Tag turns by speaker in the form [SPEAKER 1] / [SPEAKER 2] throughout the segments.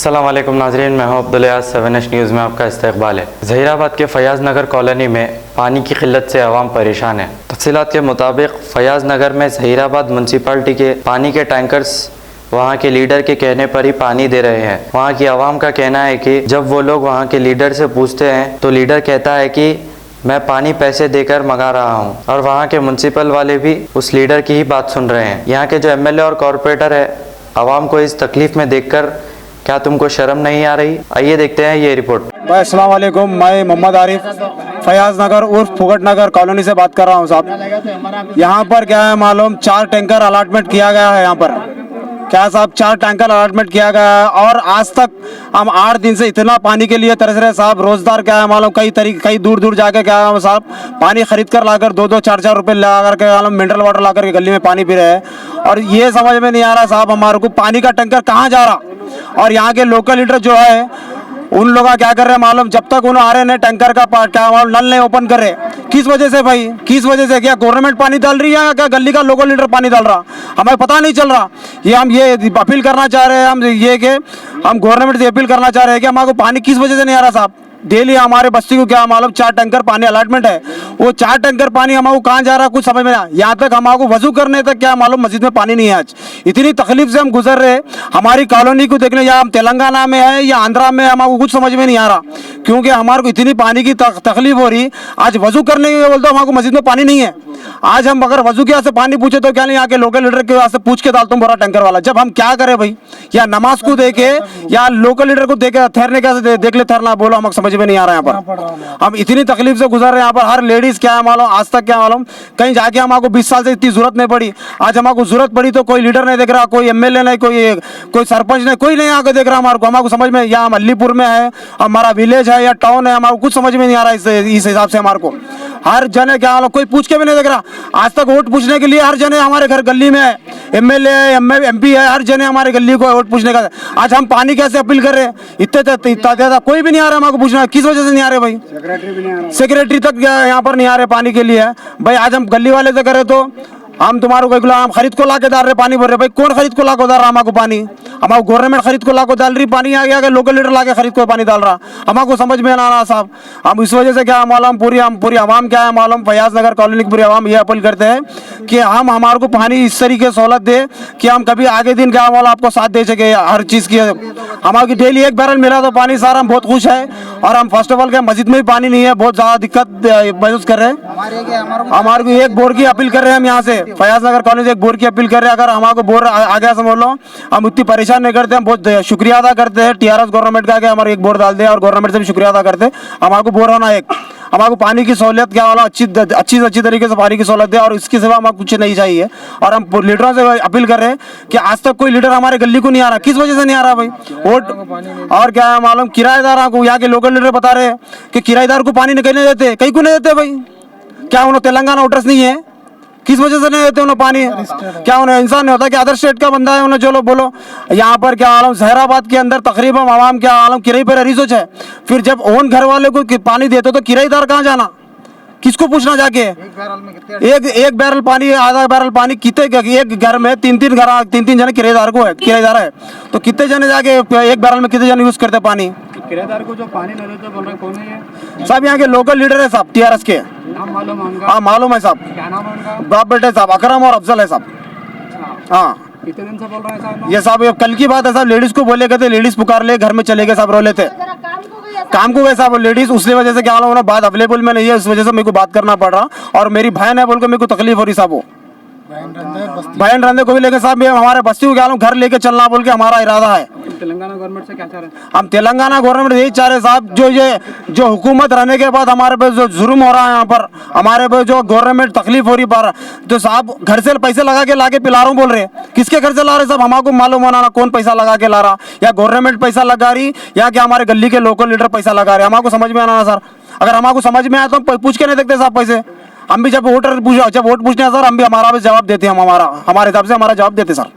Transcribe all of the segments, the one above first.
[SPEAKER 1] अस्सलाम वालेकुम नाज़रीन, मैं हूं अब्दुल्ला। 7H न्यूज़ में आपका इस्तकबाल है। ज़हीराबाद के फैज़ नगर कॉलोनी में पानी की किल्लत से आवाम परेशान है। तफसीलात के मुताबिक फैज़ नगर में ज़हीराबाद म्यूनसिपालिटी के पानी के टैंकर्स वहाँ के लीडर के कहने पर ही पानी दे रहे हैं। वहाँ की आवाम का कहना है कि जब वो लोग वहाँ के लीडर से पूछते हैं तो लीडर कहता है कि मैं पानी पैसे देकर मंगा रहा हूँ, और वहाँ के म्यूनसिपल वाले भी उस लीडर की ही बात सुन रहे हैं। यहाँ के जो MLA और कॉरपोरेटर है, आवाम को इस तकलीफ़ में देखकर क्या तुमको शर्म नहीं आ रही? आइए देखते हैं ये रिपोर्ट।
[SPEAKER 2] भाई अस्सलाम वालेकुम, मैं मोहम्मद आरिफ फयाज नगर उर्फ फुगट नगर कॉलोनी से बात कर रहा हूँ साहब। यहाँ पर क्या है मालूम, 4 टैंकर अलॉटमेंट किया गया है। यहाँ पर क्या साहब 4 टैंकर अलॉटमेंट किया गया है, और आज तक हम 8 दिन से इतना पानी के लिए तरस रहे साहब। रोजगार क्या है मालूम, कई दूर दूर जाके क्या है साहब पानी खरीद कर लाकर 2-2, 4-4 रुपये लगा करके मालूम मिनरल वाटर ला करके गली में पानी पी रहे हैं। और ये समझ में नहीं आ रहा साहब हमारे को पानी का टैंकर कहाँ जा रहा। और यहाँ के लोकल लीडर जो है उन लोग क्या कर रहे हैं मालूम, जब तक उन्हें आ रहे हैं टैंकर का क्या मालूम नल नहीं ओपन कर रहे। किस वजह से भाई, किस वजह से? क्या गवर्नमेंट पानी डाल रही है या क्या गली का लोकल लीडर पानी डाल रहा? हमें पता नहीं चल रहा। ये हम ये अपील करना चाह रहे हैं, हम ये कि हम गवर्नमेंट से अपील करना चाह रहे हैं कि हमारे पानी किस वजह से नहीं आ रहा साहब। डेली हमारे बस्ती को क्या मालूम 4 टैंकर पानी अलॉटमेंट है, वो 4 टैंकर पानी हमारे कहाँ जा रहा है कुछ समझ में नहीं। यहाँ तक हमारे वजू करने तक क्या मालूम मस्जिद में पानी नहीं है। आज इतनी तकलीफ से हम गुजर रहे। हमारी कॉलोनी को देखने, या हम तेलंगाना में है या आंध्रा में, हमारे कुछ समझ में नहीं आ रहा, क्योंकि हमारे को इतनी पानी की तकलीफ हो रही। आज वजू करने के बोलते हमारे मस्जिद में पानी नहीं है। आज हम अगर वजू के यहाँ से पानी पूछे तो क्या नहीं, यहाँ के लोकल लीडर के यहाँ से पूछ के डालता हूँ बड़ा टैंकर वाला। जब हम क्या करें भाई, या नमाज को देखे या लोकल लीडर को देखे ठहरने कैसे देख ले ठहरना, बोलो हमें समझ में नहीं आ रहा। यहाँ पर हम इतनी तकलीफ से गुजर रहे हैं। यहाँ पर हर लेडीज क्या है मालूम, आज तक क्या मालूम कहीं जाके हमारे 20 साल से इतनी जरूरत नहीं पड़ी। आज हमारे जरूरत पड़ी तो कोई लीडर नहीं देख रहा, कोई MLA नहीं, कोई सरपंच नहीं, कोई नहीं आके देख रहा हमारे को समझ में। या हम अलीपुर में है, हमारा विलेज है या टाउन है, हमारे कुछ समझ में नहीं आ रहा। इस हिसाब से हमारे को हर जने क्या मालूम कोई पूछ के भी नहीं देख रहा। आज तक वोट पूछने के लिए हर जने हमारे घर गली में है, MLA MP है, हर जने हमारे गली को वोट पूछने का। आज हम पानी कैसे अपील कर रहे हैं, इतना ज़्यादा कोई भी नहीं आ रहा हमारे को पूछना। किस वजह से नहीं आ रहे भाई? सेक्रेटरी तक यहाँ पर नहीं आ रहे पानी के लिए भाई। आज हम गली वाले से करें तो हम तुम्हारे को हम खरीद को ला के डाल रहे पानी भर रहे। भाई कौन खरीद को ला को डाल रहा हमारे को पानी? हमारे गवर्नमेंट खरीद को ला को डाल रही पानी, आ गया लोकल लीडर ला के खरीद को पानी डाल रहा। हमारे को समझ में ना आ रहा साहब। हम इस वजह से क्या मालूम पूरी आवाम क्या है मालूम, फयाज नगर कॉलोनी की पूरी आवाम ये अपील करते हैं कि हम हमारे को पानी इस तरीके से सहूलत दे कि हम कभी आगे दिन क्या मालूम आपको साथ दे सके हर चीज़ की। हमारी डेली 1 बैरल मिला तो पानी सारा, हम बहुत खुश है। और हम फर्स्ट ऑफ ऑल क्या मस्जिद में भी पानी नहीं है, बहुत ज़्यादा दिक्कत महसूस कर रहे हैं। हमारे को एक बोर की अपील कर रहे हैं हम यहाँ से फयाज नगर कॉलेज एक बोर की अपील कर रहे हैं। अगर हमारे को बोर आ गया समझ लो, हम उतनी परेशान नहीं करते। हम बहुत शुक्रिया अदा करते हैं TRS गवर्नमेंट का कि हमारे एक बोर डाल दिया, और गवर्नमेंट से भी शुक्रिया अदा करते हैं। हमारे को बोर होना एक, हमारे को पानी की सहूलियत क्या वाला अच्छी तरीके से पानी की सहूलत दे, और इसके सिवा हमें कुछ नहीं चाहिए। और हम लीडरों से अपील कर रहे हैं कि आज तक कोई लीडर हमारे गली को नहीं आ रहा। किस वजह से नहीं आ रहा भाई? वोट और क्या है मालूम, किराएदार को यहाँ के लोकल लीडर बता रहे हैं कि किराएदार को पानी नहीं देते। कहीं को नहीं देते भाई? क्या उन्हें तेलंगाना एड्रेस नहीं है? किस वजह से नहीं देते उन्हें पानी? क्या उन्हें इंसान नहीं होता कि अदर स्टेट का बंदा है उन्हें जो लोग बोलो। यहाँ पर क्या आलम ज़हीराबाद के अंदर तकरीबन आवाम क्या आलम किराए पर रिसोच है। फिर जब ओन घर वाले को पानी देते तो किराएदार कहाँ जाना, किसको पूछना जाके? एक बैरल पानी, आधा बैरल पानी कितने एक घर में 3-3 जने किराएदार है तो कितने जने जाके एक बैरल में कितने जने यूज करते पानी?
[SPEAKER 3] किराएदार को जो पानी नहीं देते बोल रहे कौन है ये?
[SPEAKER 2] साहब यहाँ के लोकल लीडर है साहब, TRS के।
[SPEAKER 3] नाम मालूम है उनका?
[SPEAKER 2] हाँ मालूम है साहब।
[SPEAKER 3] क्या नाम है उनका?
[SPEAKER 2] बाप बेटे साहब अकरम और अफजल है साहब। हाँ
[SPEAKER 3] कितने दिन से बोल रहे हैं साहब?
[SPEAKER 2] ये साहब ये कल की बात है साहब। लेडीज को बोले गए थे, लेडीज पुकार ले घर में चले गए साहब, रो लेते काम को गए साहब लेडीज। उसकी वजह से क्या ना बात अवेलेबल में नहीं है, इस वजह से मेरे को बात करना पड़ रहा। और मेरी बहन है बोल के मेरे को तकलीफ हो रही साहब। वो बहन रंधे को भी लेके साहब हमारे बस्ती को क्या घर लेके चलना बोल के हमारा इरादा है।
[SPEAKER 3] तेलंगाना गवर्नमेंट से क्या चाह रहे हैं?
[SPEAKER 2] हम तेलंगाना गवर्नमेंट यही चाह रहे साहब, जो हुकूमत रहने के बाद हमारे पे जो जुर्म हो रहा है, यहाँ पर हमारे पे जो गवर्नमेंट तकलीफ हो रही पर जो साहब घर से पैसे लगा के लाके पिला रहा हूँ बोल रहे। किसके घर से ला रहे साहब? हमारे को मालूम होना ना कौन पैसा लगा के ला रहा, या गवर्नमेंट पैसा लगा रही या क्या हमारे गली के लोकल लीडर पैसा लगा रहे। हमारे को समझ में आना ना सर। अगर हमारे को समझ में आया तो हम पूछ के नहीं देखते साहब पैसे। हम भी जब वोट पूछते हैं सर, हम भी हमारा भी जवाब देते हैं, हमारे हिसाब से हमारा जवाब देते सर।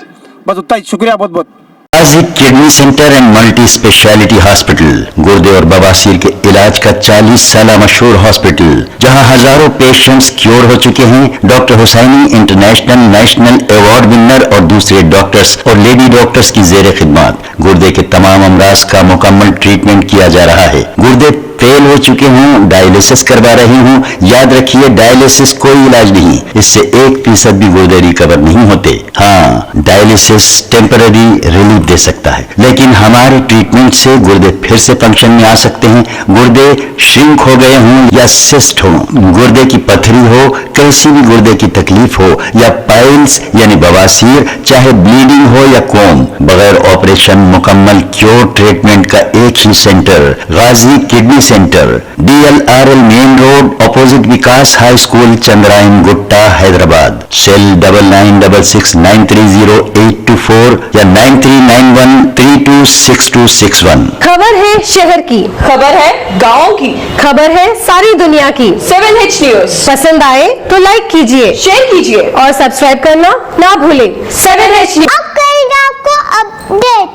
[SPEAKER 2] बस उतना ही, शुक्रिया बहुत बहुत।
[SPEAKER 4] Ghazi kidney centre and multi specialty hospital, गुर्दे और बवासीर के इलाज का 40 साल मशहूर हॉस्पिटल, जहां हजारों पेशेंट्स क्योर हो चुके हैं। Doctor Husaini international national award winner और दूसरे डॉक्टर्स और लेडी डॉक्टर्स की जेर खिदमत गुर्दे के तमाम अमराज का मुकम्मल ट्रीटमेंट किया जा रहा है। गुर्दे फेल हो चुके हों, डायलिसिस करवा रहे हों, याद रखिए डायलिसिस कोई इलाज नहीं, इससे 1% भी गुर्दे रिकवर नहीं होते। हाँ, डायलिसिस टेम्पररी रिलीफ दे सकता है, लेकिन हमारे ट्रीटमेंट से गुर्दे फिर से फंक्शन में आ सकते हैं। गुर्दे श्रिंक हो गए हों या सिस्ट हो, गुर्दे की पथरी हो, कैसी भी गुर्दे की तकलीफ हो या पाइल्स यानी बवासीर, चाहे ब्लीडिंग हो या कोम, बगैर ऑपरेशन मुकम्मल क्योर ट्रीटमेंट का एक ही centre, Ghazi kidney centre, DLRL main road opposite Vikas high school, Chandrayan Gutta, Hyderabad. Cell 9966930824 या 9391326261।
[SPEAKER 5] खबर है शहर की,
[SPEAKER 6] खबर है गाँव की,
[SPEAKER 5] खबर है सारी दुनिया की।
[SPEAKER 6] 7H न्यूज
[SPEAKER 5] पसंद आए तो लाइक कीजिए,
[SPEAKER 6] शेयर कीजिए
[SPEAKER 5] और सब्सक्राइब करना ना भूलें।
[SPEAKER 6] 7H news.
[SPEAKER 7] अब करेंगे आपको अपडेट,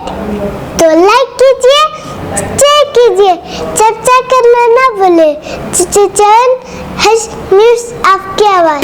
[SPEAKER 7] तो लाइक कीजिए, शेयर कीजिए, चर्चा करना ना भूले। चैनल न्यूज आपकी आवाज।